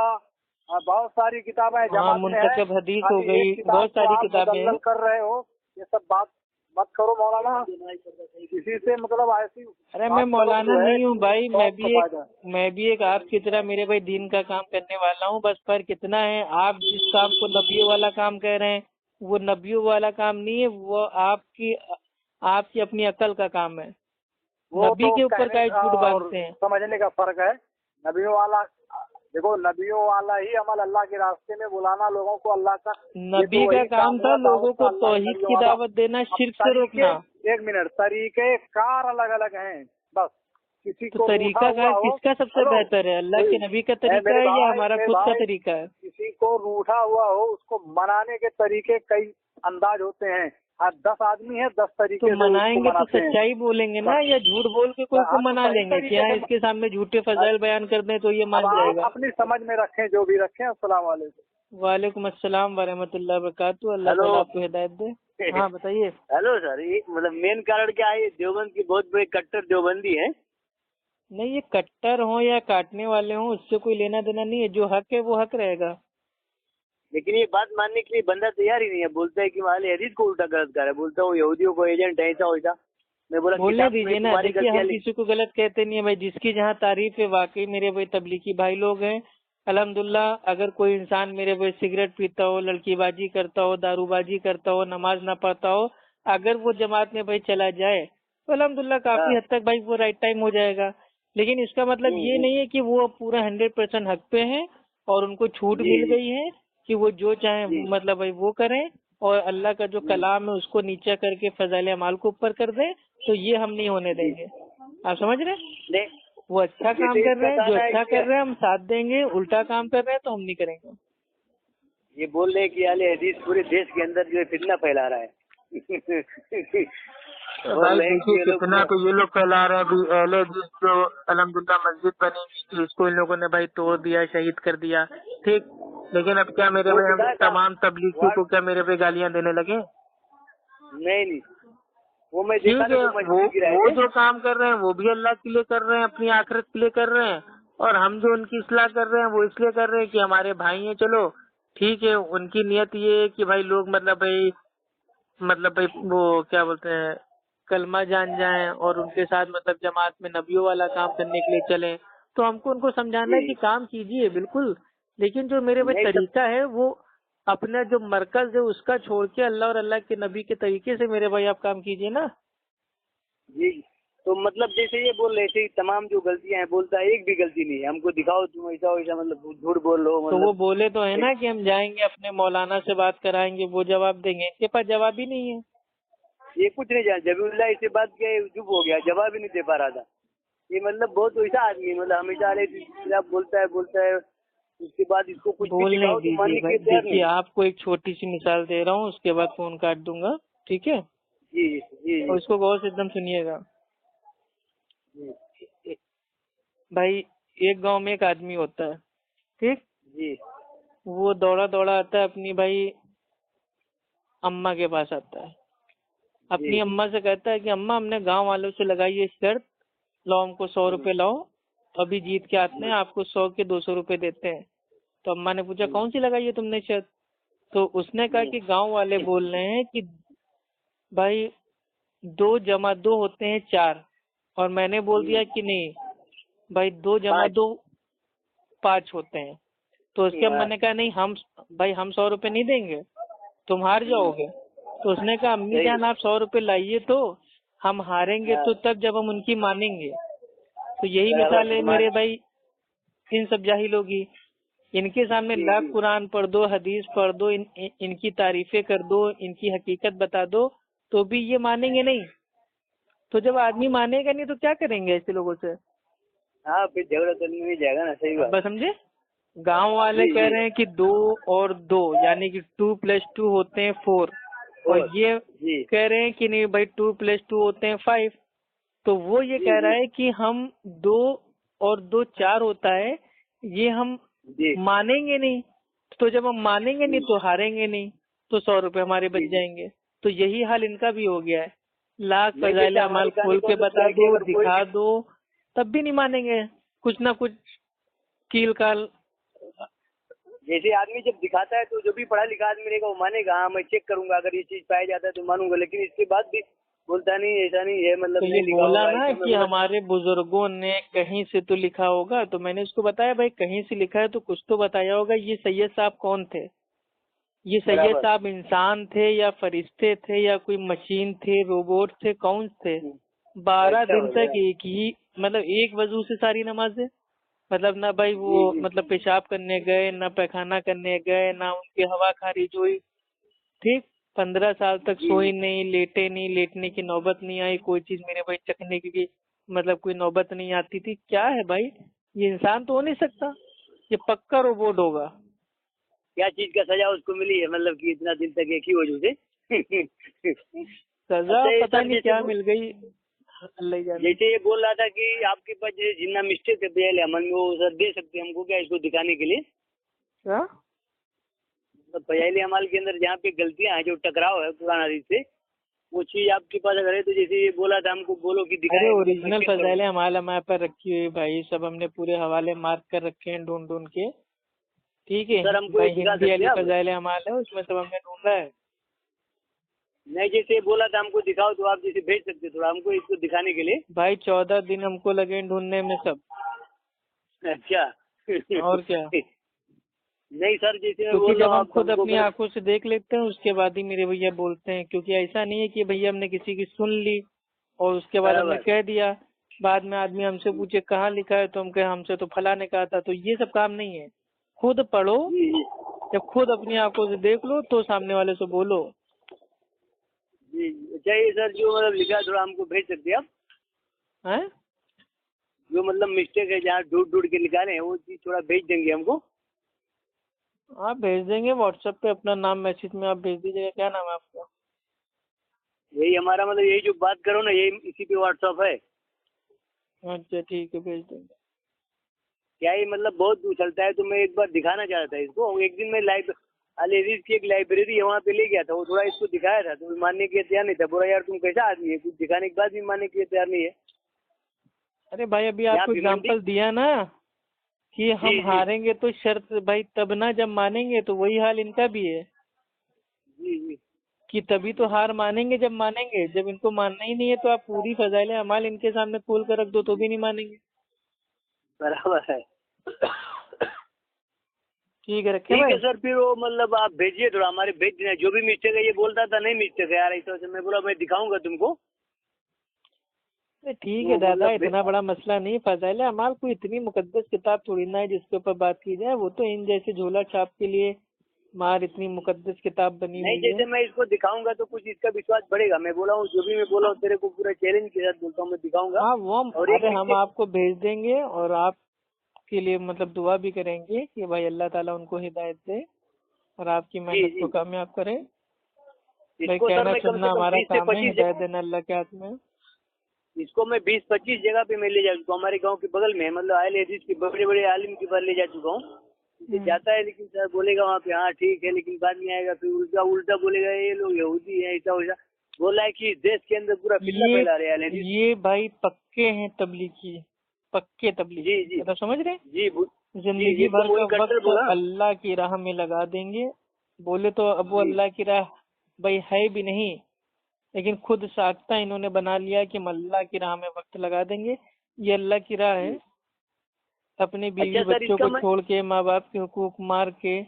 बहुत सारी किताबें जमात में है। मुंतखब हदीस हो गई, बहुत सारी किताबें कर रहे हो। ये सब बात मत करो मौलाना, किसी से मतलब ऐसी। अरे मैं मौलाना नहीं हूँ भाई, मैं भी एक आपकी तरह मेरे भाई दीन का काम करने वाला हूँ। बस फर्क कितना है, आप जिस काम को नबियों वाला काम कह रहे हैं वो नबियों वाला काम नहीं है, वो आपकी अपनी अकल का काम है। नबी के ऊपर का झूठ बांधते हैं, समझने का फर्क है। नबियों वाला, देखो नबियों वाला ही अमल, अल्लाह के रास्ते में बुलाना लोगों को अल्लाह का। नबी का काम था लोगों को तौहीद की दावत देना, शिर्क से रोकना। 1 मिनट, तरीके कार अलग अलग हैं बस। किसी तो तरीका किसका सबसे बेहतर है, अल्लाह के नबी का तरीका है या हमारा खुद का तरीका है? किसी को रूठा हुआ हो उसको मनाने के तरीके कई अंदाज होते हैं। 10 आदमी है, 10 तरीके तो मनाएंगे तो सच्चाई बोलेंगे ना, या झूठ बोल के कोई को मना लेंगे? क्या इसके सामने झूठे फजाइल बयान कर दें तो ये मान जाएगा? अपनी समझ में रखें, जो भी रखें। अस्सलाम वालेकुम। वालेकुम अस्सलाम वरहमतुल्लाहि वबरकातुहू। अल्लाह ताला आपको हिदायत दे। हाँ बताइए। हेलो सर, ये मतलब मेन कारण क्या है? देवबंद की बहुत बड़ी कट्टर देवबंदी है। नहीं, ये कट्टर हो या काटने वाले हो उससे कोई लेना देना नहीं है, जो हक है वो हक रहेगा। लेकिन ये बात मानने के लिए बंदा तैयार ही नहीं है। बोलता है कि वाले हदीस को उल्टा गलत कर रहा है, बोलता हूँ यहूदियों को एजेंट ऐसा वैसा। मैं बोला बोलने किताब में दीजिए ना। तुम्हारी देखिए गलतियां हम किसी को गलत कहते नहीं है भाई, जिसकी जहाँ तारीफ है वाकई मेरे भाई तबलीगी भाई लोग हैं अल्हम्दुलिल्लाह। अगर कोई इंसान मेरे भाई सिगरेट पीता हो, लड़कीबाजी करता हो, दारूबाजी करता हो, नमाज ना पढ़ता हो, अगर वो जमात में भाई चला जाए तो अल्हम्दुलिल्लाह काफी हाँ। हद तक भाई वो राइट टाइम हो जाएगा। लेकिन इसका मतलब ये नहीं है कि वो पूरा 100% हक पे हैं और उनको छूट जी मिल गई है कि वो जो चाहे जी मतलब भाई वो करें, और अल्लाह का जो कलाम है उसको नीचा करके फजाइल अमाल को ऊपर कर दें। तो ये हम नहीं होने जी। देंगे। आप समझ रहे हैं? नहीं, वो अच्छा काम जैसे कर इसका रहे हैं, जो कहना है अच्छा कि कर रहे हैं हम साथ देंगे, उल्टा काम कर रहे हैं तो हम नहीं करेंगे। ये बोल रहे हैं कि अहले हदीस पूरे देश के अंदर जो है फितना फैला रहा है। बोल भाई रहे हैं कि देखिए ये लोग कितना तो ये लोग फैला रहे हैं अभी। अहले हदीस जो अल्हम्दुलिल्लाह मस्जिद बनी हुई थी उसको इन लोगों ने भाई तोड़ दिया, शहीद कर दिया, ठीक। लेकिन अब क्या मेरे वो भाई हम दिखाया था तमाम तबलीगी को क्या मेरे पे गालियां देने लगे? नहीं, वो मैं ठीक देखा था है, जो मस्जिद गिराए वो थे। जो काम कर रहे हैं वो भी अल्लाह के लिए कर रहे हैं, अपनी आखिरत के लिए कर रहे हैं। और हम जो उनकी इस्लाह कर रहे हैं वो इसलिए कर रहे हैं कि हमारे भाई हैं। चलो ठीक है, उनकी नियत ये है कि भाई लोग मतलब भाई वो क्या बोलते हैं कलमा जान जाएं और उनके साथ मतलब जमात में नबियों वाला काम करने के लिए चलें। तो हमको उनको समझाना है जी कि काम कीजिए बिल्कुल, लेकिन जो मेरे भाई नहीं सब तरीका है वो अपना जो मरकज है उसका छोड़ के अल्लाह और अल्लाह के नबी के तरीके से मेरे भाई आप काम कीजिए ना। जी। तो मतलब जैसे ये बोल रहे थे तमाम जो गलतियां हैं, बोलता है एक भी गलती नहीं है, हमको दिखाओ तुम ऐसा वैसा, मतलब झूठ बोल रहे हो, तो वो मतलब बोले तो है ना कि हम जाएंगे अपने मौलाना से बात कराएंगे, वो जवाब देंगे। इनके पास जवाब ही नहीं है। ये कुछ नहीं जान। जबीउल्लाह इससे बात किया, चुप हो गया, जवाब ही नहीं दे पा रहा था। ये मतलब बहुत वैसा आदमी है, मतलब हमेशा बोलता है, उसके बाद इसको कुछ भी बोलने दिखाओ तो दीजिए मानने के भाई। लिए तैयार देखिए नहीं। आपको एक छोटी सी मिसाल दे रहा हूँ, उसके बाद फोन काट दूंगा, ठीक है? जी जी और जी इसको गौर से एकदम सुनिएगा। जी भाई एक गांव में एक आदमी होता है, ठीक। जी वो दौड़ा दौड़ा आता है अपनी भाई अम्मा के पास आता है। अपनी जी अम्मा से कहता है कि अम्मा हमने गांव वालों से लगाई है शर्त, लाओ हमको 100 रुपए लाओ, अभी जीत के आते हैं, आपको 100 के 200 रुपए देते हैं। तो अम्मा ने पूछा कौन सी लगाई है तुमने शर्त? तो उसने कहा कि गांव वाले बोल रहे हैं कि भाई 2 जमा 2 होते हैं 4, और मैंने बोल दिया कि नहीं भाई 2 जमा 2 5 होते हैं। तो उसके अम्मा ने कहा नहीं हम 100 रुपए नहीं देंगे, तुम हार जाओगे। तो उसने कहा अम्मी सही जान आप 100 रुपए लाइए, तो हम हारेंगे तो तब जब हम उनकी मानेंगे। तो यही मिसाल है मेरे भाई इन सब जाहिलों की। इनके सामने जी लाख जी कुरान पढ़ दो, हदीस पढ़ दो, इनकी तारीफें कर दो, इनकी हकीकत बता दो, तो भी ये मानेंगे नहीं। तो जब आदमी मानेगा नहीं तो क्या करेंगे ऐसे लोगों से? हाँ, फिर झगड़ा तो नहीं जाएगा ना, सही अब बात। बस समझे। गांव वाले जी कह जी रहे हैं कि 2 और 2 यानी कि 2 + 2 होते हैं 4, और और ये जी कह रहे हैं कि नहीं भाई 2 + 2 होते हैं 5। तो वो ये जी कह रहा जी है कि हम 2 और 2 4 होता है, ये हम जी मानेंगे नहीं। तो जब हम मानेंगे नहीं जी तो हारेंगे नहीं, तो 100 रुपए हमारे बच जी जी। जाएंगे। तो यही हाल इनका भी हो गया है। लाख नहीं, जैसे फजाइल हमारे अमाल कहने खोल का के मतलब क्या बता है कि दो, अगर कोई, दिखा दो, तब भी नहीं मानेंगे। कुछ ना कुछ कील काल। जैसे आदमी जब दिखाता है तो जो भी पढ़ा लिखा आदमी रहेगा वो मानेगा, हाँ मैं चेक करूंगा, अगर ये चीज पाया जाता है तो मानूंगा। लेकिन इसके बाद भी बोलता नहीं, ऐसा नहीं है, मतलब तो ये नहीं लिखा बोला होगा, ना ऐसा मैं कि बोला। हमारे बुजुर्गों ने कहीं से तो लिखा होगा, तो मैंने उसको बताया भाई कहीं से लिखा है तो कुछ तो बताया होगा। ये सैयद साहब कौन थे? ये सैयद बराबर। साहब इंसान थे या फरिश्ते थे या कोई मशीन थे, रोबोट थे, कौन थे? 12 अच्छा दिन हो गया। तक एक ही मतलब एक वजू से सारी नमाजें, मतलब ना भाई वो जी जी मतलब पेशाब करने गए, ना पैखाना करने गए, ना उनकी हवा खारिज हुई, ठीक। 15 साल तक जी सोई नहीं, लेटे नहीं, लेटने की नौबत नहीं आई, कोई चीज मेरे भाई चखने की भी मतलब कोई नौबत नहीं आती थी। क्या है भाई, ये इंसान तो हो नहीं सकता, ये पक्का रोबोट होगा। क्या चीज का सजा उसको मिली है, मतलब कि इतना दिन तक एक ही वजह से। सजा अच्छा ये पता सर, नहीं क्या मिल गई, अल्लाह ही जाने। जैसे ये बोल रहा था कि आपके पास जैसे जिन्ना मिस्टेक है पहले अमन में, वो सर दे सकते हैं हमको क्या, इसको दिखाने के लिए? क्या? तो पहले अमल के अंदर जहाँ पे गलतियां हैं, जो टकराव है पुराना हदीस से, वो चीज आपके पास अगर है तो जैसे ये बोला था हमको, बोलो कि अरे दिखाए, मतलब मैं ओरिजिनल चेक फजाइल करूंगा। हमारा हमारे पर रखी हुई भाई, सब हमने पूरे हवाले मार्क कर रखे हैं ढूंढ ढूंढ के, ठीक तो है सर हमको ये भाई। दिखा हिंदी सकते वाली हैं आप? फजाइल हमारा है, उसमें सब हमने ढूंढा है। नहीं, जैसे बोला था हमको दिखाओ, तो आप जैसे भेज सकते थोड़ा हमको इसको दिखाने के लिए। भाई 14 दिन हमको लगे ढूंढने में सब। अच्छा। और क्या, नहीं सर, जैसे मैं क्योंकि बोल रहा जब हूँ हम आप खुद हमको अपनी आंखों से देख लेते हैं उसके बाद ही मेरे भैया बोलते हैं, क्योंकि ऐसा नहीं है कि भैया हमने किसी की सुन ली और उसके बाद हमने बराबर। कह दिया, बाद में आदमी हमसे पूछे कहाँ लिखा है तो हम कहे हमसे तो फला ने कहा था। तो ये सब काम नहीं है, खुद पढ़ो, जी जी जब खुद अपनी आंखों से देख लो तो सामने वाले से बोलो। जी। अच्छा, ये सर जो मतलब लिखा है थोड़ा हमको भेज सकते हैं आप? हैं? जो मतलब मिस्टेक है जहाँ ढूंढ ढूंढ के निकाले हैं वो चीज थोड़ा भेज देंगे हमको। आप भेज देंगे व्हाट्सएप पे, अपना नाम मैसेज में आप भेज दीजिएगा। क्या नाम है आपका? यही हमारा मतलब यही जो बात करो ना, यही इसी पे व्हाट्सअप है। अच्छा ठीक है, भेज देंगे। क्या ये मतलब बहुत उछलता है, तो मैं एक बार दिखाना चाहता था इसको। एक दिन मैं लेडीज की एक लाइब्रेरी है वहाँ पे ले गया था, वो थोड़ा इसको दिखाया था तो मानने के लिए तैयार नहीं था। बोला यार तुम कैसा आदमी है, कुछ दिखाने के बाद भी मानने के लिए तैयार नहीं है। अरे भाई अभी यहाँ आपको भिवंडी। एग्जाम्पल दिया ना कि हम जी जी हारेंगे तो शर्त भाई तब ना जब मानेंगे, तो वही हाल इनका भी है जी जी। कि तभी तो हार मानेंगे जब मानेंगे। जब इनको मानना ही नहीं है तो आप पूरी फजाइल अमाल इनके सामने खोल कर रख दो तो भी नहीं मानेंगे। बराबर है। ठीक है, रखे ठीक भाई। है सर, फिर वो मतलब आप भेजिए थोड़ा, हमारे भेज देना। जो भी मिस्टेक है, ये बोलता था नहीं मिस्टेक है यार ऐसा, मैं बोला मैं दिखाऊंगा तुमको। अरे ठीक है तो दादा, मतलब इतना बड़ा मसला नहीं। फजाइल अमाल कोई इतनी मुकद्दस किताब थोड़ी ना है जिसके ऊपर बात की जाए। वो तो इन जैसे झोला छाप के लिए मार इतनी मुकद्दस किताब बनी नहीं, हुई है। जैसे मैं इसको दिखाऊंगा तो कुछ इसका विश्वास बढ़ेगा। मैं बोला हूँ, जो भी मैं बोला हूँ तेरे को पूरा चैलेंज के साथ बोलता हूँ, मैं दिखाऊंगा। हाँ वो और एक अरे हम मिस्टेक। आपको भेज देंगे और आपके लिए मतलब दुआ भी करेंगे कि भाई अल्लाह ताला उनको हिदायत दे और आपकी जी मेहनत को जी। कामयाब करे। भाई इसको सर कहना मैं कम से सुनना कम हमारा 20 से काम है, 25 हिदायत देना अल्लाह के हाथ में है। इसको मैं 20-25 जगह पे मैं ले जा चुका हूँ। हमारे गांव के बगल में है, मतलब अहले हदीस के बड़े बड़े आलिम के पास ले जा चुका हूँ। इसे जाता है लेकिन सर बोलेगा वहाँ पे हाँ ठीक है, लेकिन बाद में आएगा फिर उल्टा उल्टा बोलेगा ये लोग यहूदी है ऐसा वैसा। बोला है कि इस देश के अंदर पूरा फितना ये फैला रहे हैं अहले हदीस। ये भाई पक्के हैं तबलीगी, पक्के तबलीगी। जी जी मतलब समझ रहे हैं? जी जी। जिंदगी भर एकदम का वही कट्टर वक्त बोला। अल्लाह की राह में लगा देंगे। बोले तो अब वो जी अल्लाह की राह भाई है भी नहीं, लेकिन खुद साख्ता इन्होंने बना लिया कि हम अल्लाह की राह में वक्त लगा देंगे। ये अल्लाह की राह है। जी। अपनी बीवी अच्छा सर, बच्चों इसका को मैं छोड़ के, माँ बाप के हुकूक मार के,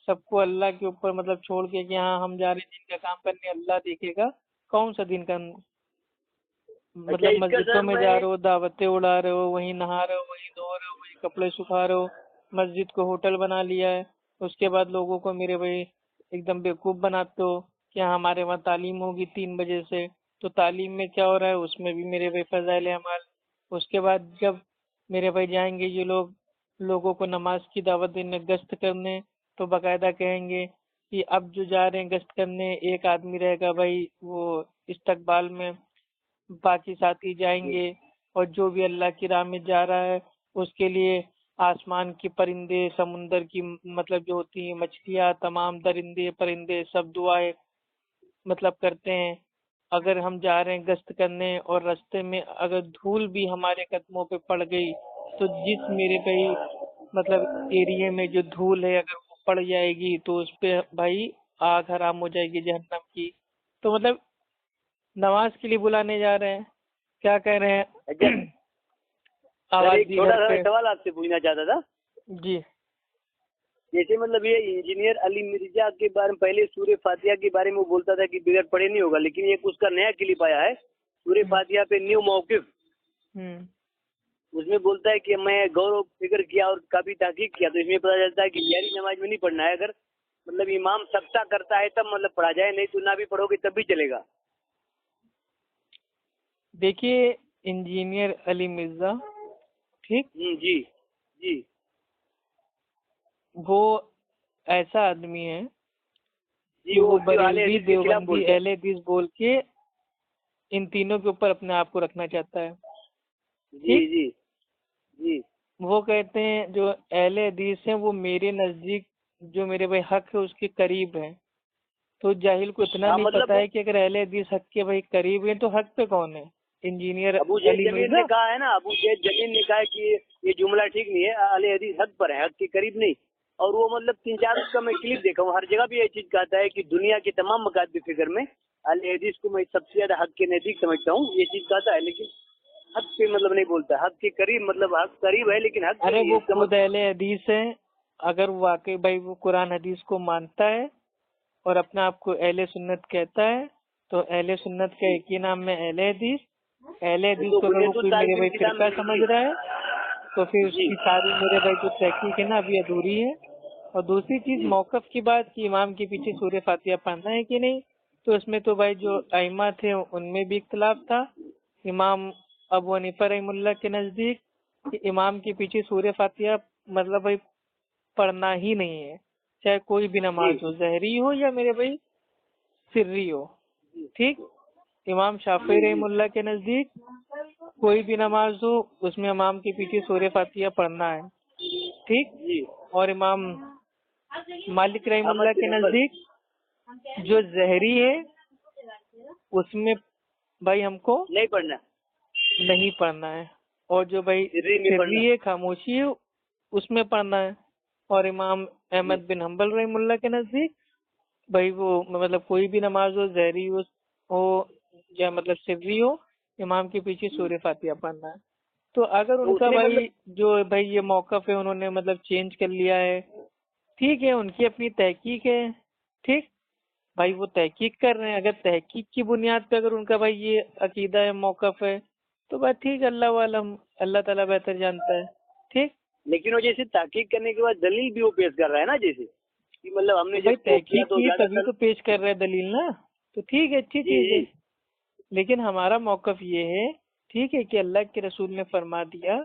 सबको अल्लाह के ऊपर मतलब छोड़ के कि हाँ हम जा रहे हैं दिन का काम करने, अल्लाह देखेगा। कौन सा दिन का अच्छा मतलब इसका मस्जिदों सर में जा मैं। रहे हो, दावतें उड़ा रहे हो, वहीं नहा रहे हो, वहीं धो रहे हो, वहीं कपड़े सुखा रहे हो, मस्जिद को होटल बना लिया है। उसके बाद लोगों को मेरे भाई एकदम बेवकूफ बनाते हो कि हाँ हमारे वहाँ तालीम होगी 3 बजे से। तो तालीम में क्या हो रहा है, उसमें भी मेरे भाई फजाइल अमाल। उसके बाद जब मेरे भाई जाएंगे ये लोग लोगों को नमाज की दावत देने, गश्त करने, तो बाकायदा कहेंगे कि अब जो जा रहे हैं गश्त करने, एक आदमी रहेगा भाई वो इस्तकबाल में, बाकी साथी जी जाएंगे। और जो भी अल्लाह की राह में जा रहा है उसके लिए आसमान के परिंदे, समुंदर की मतलब जो होती है मछलियाँ, तमाम दरिंदे परिंदे सब दुआएं मतलब करते हैं। अगर हम जा रहे हैं गश्त करने और रास्ते में अगर धूल भी हमारे कदमों पे पड़ गई, तो जिस मेरे भाई मतलब एरिया में जो धूल है अगर वो पड़ जाएगी तो उस पे भाई आग हराम हो जाएगी जहन्नम की। तो मतलब नमाज के लिए बुलाने जा रहे हैं, क्या कह रहे अच्छा हैं सर, आवाज एक दी छोटा घर सा पे। सवाल आपसे पूछना चाहता था। जी जैसे मतलब ये इंजीनियर अली मिर्जा के बारे में पहले सूर्य फातिहा के बारे में वो बोलता था कि बगैर पढ़े नहीं होगा, लेकिन एक उसका नया क्लिप आया है सूर्य हम्म फातिहा पे न्यू मौकिफ। हम्म। उसमें बोलता है कि मैं गौरव फिक्र किया और काफी तहकीक किया, तो इसमें पता चलता है कि गहरी नमाज में नहीं पढ़ना है। अगर मतलब इमाम सख्ता करता है तब मतलब पढ़ा जाए, नहीं तो ना भी पढ़ोगे तब भी चलेगा। देखिए इंजीनियर अली मिर्जा, ठीक, जी जी वो ऐसा आदमी है जी। कि वो वो फिर अहले बरेलवी हदीस के खिलाफ देवबंदी बोलता है। अहले हदीस बोल के इन तीनों के ऊपर अपने आप को रखना चाहता है। जी ठीक, जी जी। वो कहते हैं जो अहले हदीस हैं वो मेरे नजदीक जो मेरे भाई हक है उसके करीब है। तो जाहिल को इतना हाँ नहीं पता मतलब है कि अगर अहले हदीस हक के भाई करीब है तो हक पे कौन है? इंजीनियर अबू जैद अली जमीर ने मिर्जा। कहा है ना, अबू जैद जमीर ने कहा है कि ये जुमला ठीक नहीं है, अहले हदीस हक पर है, हक के करीब नहीं। और वो मतलब 3-4 उसका मैं क्लिप देखा हूँ, हर जगह भी ये चीज कहता है कि दुनिया के तमाम मकातब फिक्र में अहले हदीस को मैं सबसे ज्यादा हक के नजदीक समझता हूँ। ये चीज कहता है लेकिन हक पे मतलब नहीं बोलता, हक के करीब, मतलब हक करीब है लेकिन हक अरे नहीं वो है। खुद अहले हदीस है, अगर वाकई भाई वो कुरान हदीस को मानता है और अपने आप को अहले सुन्नत कहता है तो अहले सुन्नत का एक ही नाम है अहले हदीस। अहले हदीस को अगर वो कोई मेरे भाई फिरका समझ रहा है तो फिर उसकी सारी मेरे भाई जो तहकीक है ना अभी अधूरी है। और दूसरी चीज मौकफ की बात कि इमाम के पीछे सूरह फातिहा पढ़ना है कि नहीं, तो इसमें तो भाई जो अइमा थे उनमें भी इख्तलाफ था। इमाम अबू हनीफा रहमुल्लाह के नजदीक कि इमाम के पीछे सूरह फातिहा मतलब भाई पढ़ना ही नहीं है, चाहे कोई भी नमाज हो, जहरी हो या मेरे भाई सिर्री हो। ठीक। इमाम शाफी रहमुल्लाह के नजदीक कोई भी नमाज हो उसमें इमाम के पीछे सूरह फातिहा पढ़ना है। ठीक। और इमाम मालिक रहमुल्लाह के नजदीक जो जहरी है उसमें भाई हमको नहीं पढ़ना है, और जो भाई सिर्री है, खामोशी है, उसमें पढ़ना है। और इमाम अहमद बिन हम्बल रहमुल्लाह के नजदीक भाई वो मतलब कोई भी नमाज हो, जहरी हो या मतलब सिर्री हो, इमाम के पीछे सूरह फातिहा पढ़ना है। तो अगर उनका भाई जो भाई ये मौकफ है उन्होंने मतलब चेंज कर लिया है, ठीक है, उनकी अपनी तहकीक है। ठीक भाई, वो तहकीक कर रहे हैं, अगर तहकीक की बुनियाद पे अगर उनका भाई ये अकीदा है, मौकफ है, तो बात ठीक, अल्लाह वालम, अल्लाह ताला बेहतर जानता है। ठीक। लेकिन वो जैसे तहकीक करने के बाद दलील भी वो पेश कर रहा है ना, जैसे कि मतलब हमने भाई जब तहकीक की तभी तो पेश कर रहे हैं दलील ना, तो ठीक है, अच्छी चीज है। लेकिन हमारा मौकफ ये है, ठीक है, कि अल्लाह के रसूल ने फरमा दिया,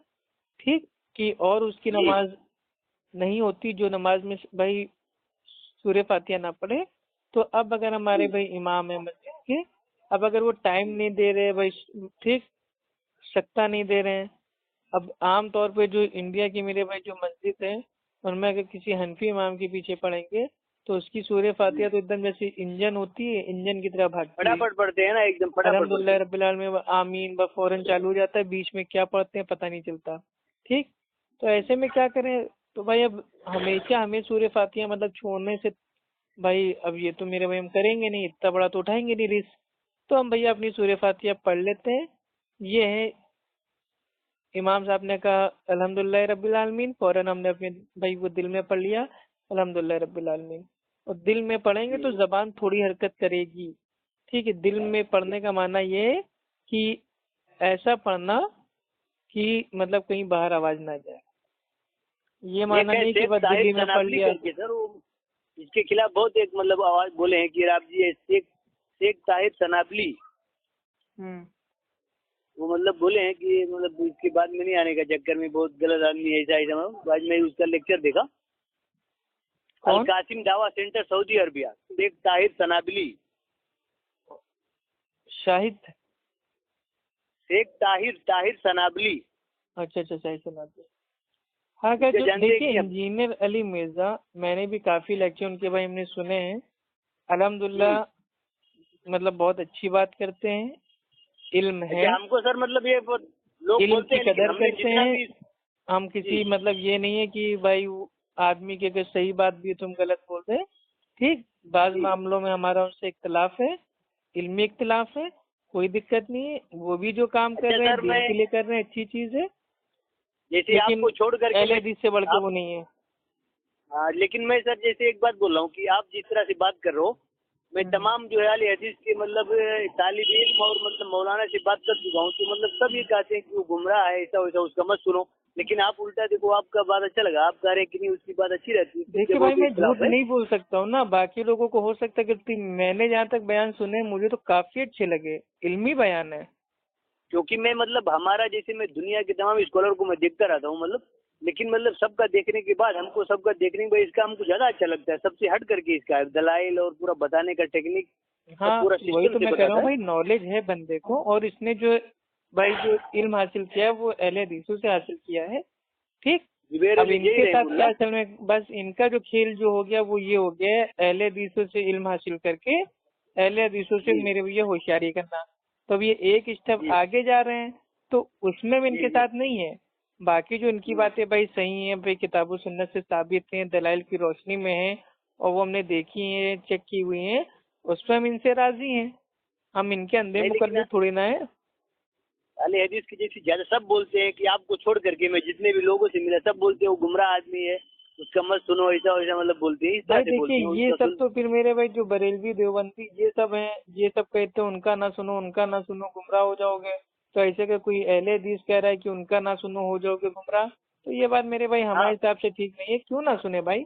ठीक, कि और उसकी नमाज नहीं होती जो नमाज में भाई सूरह फातिहा ना पढ़े। तो अब अगर हमारे भाई इमाम है मस्जिद के, अब अगर वो टाइम नहीं दे रहे भाई, ठीक, सख्ता नहीं दे रहे हैं, अब आम तौर पे जो इंडिया की मेरे भाई जो मस्जिद है उनमें अगर किसी हनफी इमाम के पीछे पढ़ेंगे तो उसकी सूरह फातिहा तो एकदम जैसे इंजन होती है, इंजन की तरह भागती है, फटाफट पढ़ते हैं ना, एकदम फटाफट। अल्हम्दुलिल्लाह रब्बिल आलमीन आमीन फौरन चालू हो जाता है, बीच में क्या पढ़ते हैं पता नहीं चलता। ठीक। तो ऐसे में क्या करें, तो भाई अब हमेशा हमें सूरह फातिहा मतलब छोड़ने से भाई, अब ये तो मेरे भाई हम करेंगे नहीं, इतना बड़ा तो उठाएंगे नहीं रिस्क, तो हम भैया अपनी सूरह फातिहा पढ़ लेते हैं। ये है, इमाम साहब ने कहा अल्हम्दुलिल्लाह रब्बिल आलमीन, फौरन हमने अपने भाई वो दिल में पढ़ लिया अल्हम्दुलिल्लाह रब्बिल आलमीन। और दिल में पढ़ेंगे तो जबान थोड़ी हरकत करेगी। ठीक है, दिल में पढ़ने का माना ये है कि ऐसा पढ़ना कि मतलब कहीं बाहर आवाज ना जाए, ये माना नहीं कि बस दिल्ली में पढ़ लिया। सर वो इसके खिलाफ बहुत एक मतलब आवाज बोले हैं कि आप जी शेख ताहिर सनाबली, वो मतलब बोले हैं कि मतलब इसके बाद में नहीं आने का चक्कर में, बहुत गलत आदमी ऐसा ऐसा। आज मैं उसका लेक्चर देखा, Al Qasim Dawah centre Saudi Arabia, Sheikh Tahir Sanabili, Shahid Sheikh Tahir Sanabili. अच्छा, शाहिद सनाबली। हाँ, क्या देखिए, इंजीनियर अली मिर्जा, मैंने भी काफी लेक्चर उनके भाई हमने सुने हैं, अल्हम्दुलिल्लाह मतलब बहुत अच्छी बात करते हैं, इल्म है। हमको सर मतलब ये लोग इल्म बोलते की कदर करते हैं हम, किसी मतलब ये नहीं है कि भाई आदमी के अगर सही बात भी तुम गलत बोल रहे। ठीक, बाज मामलों में हमारा उनसे इख्तलाफ है, इल्मी इख्तलाफ है, कोई दिक्कत नहीं है, वो भी जो काम कर रहे हैं दीन के लिए कर रहे हैं, अच्छी चीज है। जैसे आपको छोड़ कर अहले हदीस से बढ़ के वो नहीं है। हाँ, लेकिन मैं सर जैसे एक बात बोल रहा हूँ कि आप जिस तरह से बात कर रहे हो, मैं तमाम जो है अहले हदीस के मतलब तालिब इल्म और मतलब मौलाना से बात कर चुका हूँ, तो मतलब सब ये कहते हैं कि वो गुमराह है, ऐसा वैसा, उसका मत सुनो। लेकिन आप उल्टा देखो, आपका बात अच्छा लगा, आप कह रहे हैं कि नहीं उसकी बात अच्छी रहती है। देखिए भाई, मैं झूठ नहीं बोल सकता हूँ ना, बाकी लोगों को हो सकता है कि मैंने जहाँ तक बयान सुने मुझे तो काफी अच्छे लगे, इल्मी बयान है। क्योंकि मैं मतलब हमारा जैसे मैं दुनिया के तमाम स्कॉलर को मैं देखता रहता हूँ मतलब, लेकिन मतलब सबका देखने के बाद हमको सबका देखने के बाद इसका हमको ज्यादा अच्छा लगता है, सबसे हट करके इसका दलाइल और पूरा बताने का टेक्निक। हाँ, वही तो मैं कह रहा हूँ भाई, नॉलेज है बंदे को, और इसने जो भाई जो इल्म हासिल किया है वो अहले हदीसों से हासिल किया है। ठीक। अब इनके साथ क्या असल में बस इनका जो खेल जो हो गया वो ये हो गया है, अहले हदीसों से इल्म हासिल करके अहले हदीसों से मेरे भैया होशियारी करना। तो ये एक स्टेप आगे जा रहे हैं, तो उसमें भी इनके साथ नहीं है। बाकी जो इनकी बातें भाई सही हैं, भाई किताबो सुन्नत से साबित हैं, दलाइल की रोशनी में है, और वो हमने देखी है, चेक की हुई है, उस पर हम इनसे राजी हैं। हम इनके अंधे नहीं, लेकिन मुकल्लिद थोड़ी ना है। अहले हदीस की जैसी ज्यादा सब बोलते हैं कि आपको छोड़ करके, मैं जितने भी लोगों से मिला सब बोलते हैं वो गुमराह आदमी है, उसका मत सुनो, ऐसा वैसा मतलब बोलते हैं, इस तरह भाई से बोलते देखिए हैं। ये उसका सब तो फिर मेरे भाई जो बरेलवी देवबंदी ये सब हैं, ये सब कहते हैं उनका ना सुनो, उनका ना सुनो गुमराह हो जाओगे। तो ऐसे का कोई अहले हदीस कह रहा है कि उनका ना सुनो हो जाओगे गुमराह, तो ये बात मेरे भाई हमारे हाँ, हिसाब से ठीक नहीं है। क्यों ना सुने भाई,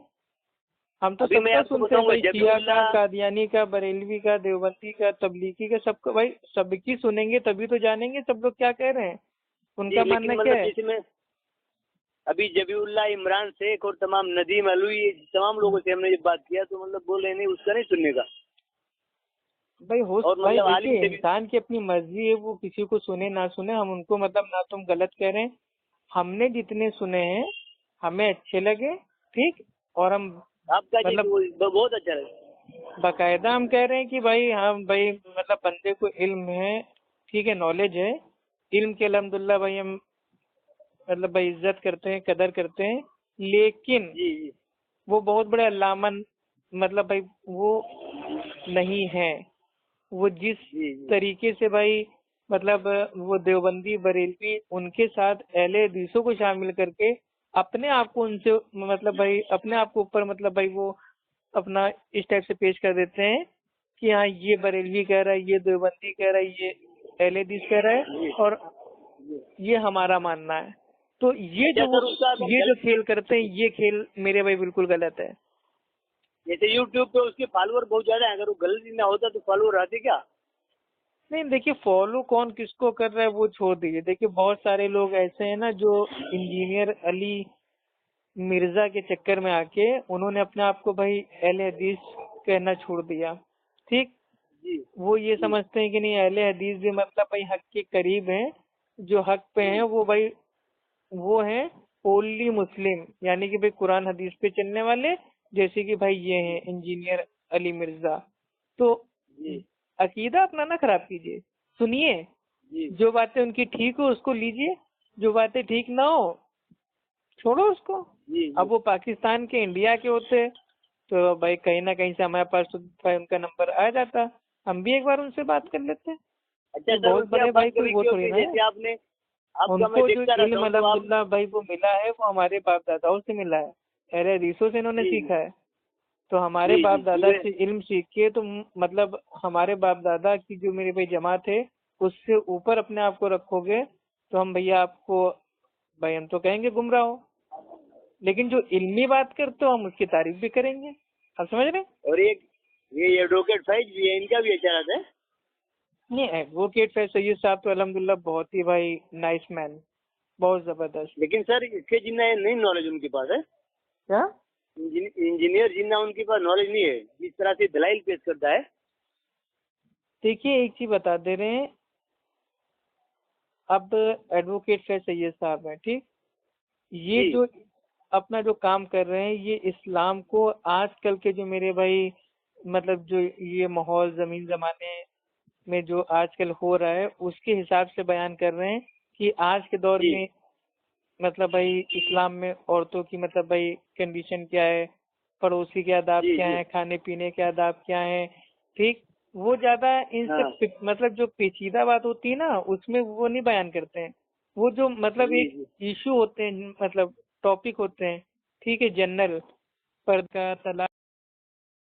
हम तो अभी मैं सबका आपको सुनते हैं बताऊंगा भाई, शिया का, जबीउल्लाह। कादियानी का, बरेलवी का, देवबंदी का, तबलीगी का, सबका भाई सबकी सुनेंगे तभी तो जानेंगे सब लोग क्या कह रहे हैं, जी, उनका लेकिन मानना क्या मतलब है। जैसे मैं अभी जबीउल्लाह, इमरान शेख और तमाम नदीम अलवी, तमाम लोगों से हमने ये बात किया, तो मतलब बोल रहे नहीं उसका नहीं सुनने का। भाई हो और भाई मतलब आलिम देखिए से भी। इंसान की अपनी मर्जी है, वो किसी को सुने ना सुने, हम उनको मतलब ना तुम गलत कह रहे हैं, हमने जितने सुने हैं हमें अच्छे लगे, ठीक, और हम आपका जी मतलब तो बहुत अच्छा लगा। बाकायदा हम कह रहे हैं कि भाई हम भाई मतलब बंदे को इल्म है, ठीक है, नॉलेज है, इल्म के अल्हम्दुलिल्लाह भाई हम मतलब भाई इज्जत करते हैं, कदर करते हैं, लेकिन जी जी वो बहुत बड़े अल्लामा मतलब भाई वो नहीं है। वो जिस जी जी तरीके से भाई मतलब वो देवबंदी बरेलवी उनके साथ अहले हदीसों को शामिल करके अपने आप को उनसे मतलब भाई अपने आप को ऊपर मतलब भाई वो अपना इस टाइप से पेश कर देते हैं कि हाँ ये बरेलवी कह रहा है, ये देवबंदी कह रहा है, ये अहले हदीस कह रहा है, और ये हमारा मानना है। तो ये अच्छा जो वो सर, उसका अगर ये जो खेल करते हैं, ये खेल मेरे भाई बिल्कुल गलत है। जैसे यूट्यूब पे उसके फॉलोअर बहुत ज्यादा है, अगर वो गलती ना होता तो फॉलोअर रहते क्या? नहीं देखिए फॉलो कौन किसको कर रहा है वो छोड़ दीजिए, देखिए बहुत सारे लोग ऐसे हैं ना जो इंजीनियर अली मिर्जा के चक्कर में आके उन्होंने अपने आप को भाई अहले हदीस कहना छोड़ दिया, ठीक। जी वो ये जी समझते हैं कि नहीं अहले हदीस भी मतलब भाई हक के करीब हैं, जो हक पे हैं वो भाई वो हैं ओनली मुस्लिम, यानी कि भाई कुरान हदीस पे चलने वाले, जैसे कि भाई ये हैं इंजीनियर अली मिर्जा। तो जी अकीदा अपना ना खराब कीजिए, सुनिए, जी जो बातें उनकी ठीक हो उसको लीजिए, जो बातें ठीक ना हो छोड़ो उसको। जी अब जी। वो पाकिस्तान के इंडिया के होते तो भाई कहीं ना कहीं से हमारे पास तो भाई उनका नंबर आ जाता, हम भी एक बार उनसे बात कर लेते। अच्छा तो सर, बहुत उससे आप बड़े बात भाई कोई कभी वो की थोड़ी होती ना है? है। जैसे आपने, आपका मैं उनको जो देखता रहता इल्म हूँ तो आप। अल्हम्दुलिल्लाह भाई वो मिला है वो हमारे बाप दादाओं से मिला है, अहले हदीसों से इन्होंने जी सीखा है। तो हमारे जी जी बाप दादा पूरे। से इल्म सीख के तो मतलब हमारे बाप दादा की जो मेरे भाई जमात है उससे ऊपर अपने आप को रखोगे तो हम भैया आपको भाई हम तो कहेंगे गुमराह हो, लेकिन जो इल्मी बात करते हो हम उसकी तारीफ भी करेंगे। आप समझ रहे हैं? और एक ये एडवोकेट फैज भी है, इनका भी अच्छा रहता है। नहीं एडवोकेट फैज सैयद साहब तो अल्हम्दुलिल्लाह बहुत ही भाई नाइस मैन, बहुत जबरदस्त। लेकिन सर इसके जितना नहीं नॉलेज उनके पास है। क्या इंजीनियर जितना उनके पास नॉलेज नहीं है, जिस तरह से दलाइल पेश करता है। देखिए एक चीज बता दे रहे हैं, अब एडवोकेट फैज सैयद साहब हैं, ठीक, ये जी जो अपना जो काम कर रहे हैं ये इस्लाम को आजकल के जो मेरे भाई मतलब जो ये माहौल जमीन जमाने में जो आजकल हो रहा है उसके हिसाब से बयान कर रहे हैं कि आज के दौर जी में मतलब भाई इस्लाम में औरतों की मतलब भाई कंडीशन क्या है, पड़ोसी के आदाब जी क्या जी है, खाने पीने के आदाब क्या है, ठीक। वो ज्यादा इनसे हाँ मतलब जो पेचीदा बात होती है ना उसमें वो नहीं बयान करते हैं। वो जो मतलब जी एक जी इशू होते हैं मतलब टॉपिक होते हैं, ठीक है, जनरल पर्दा तलाक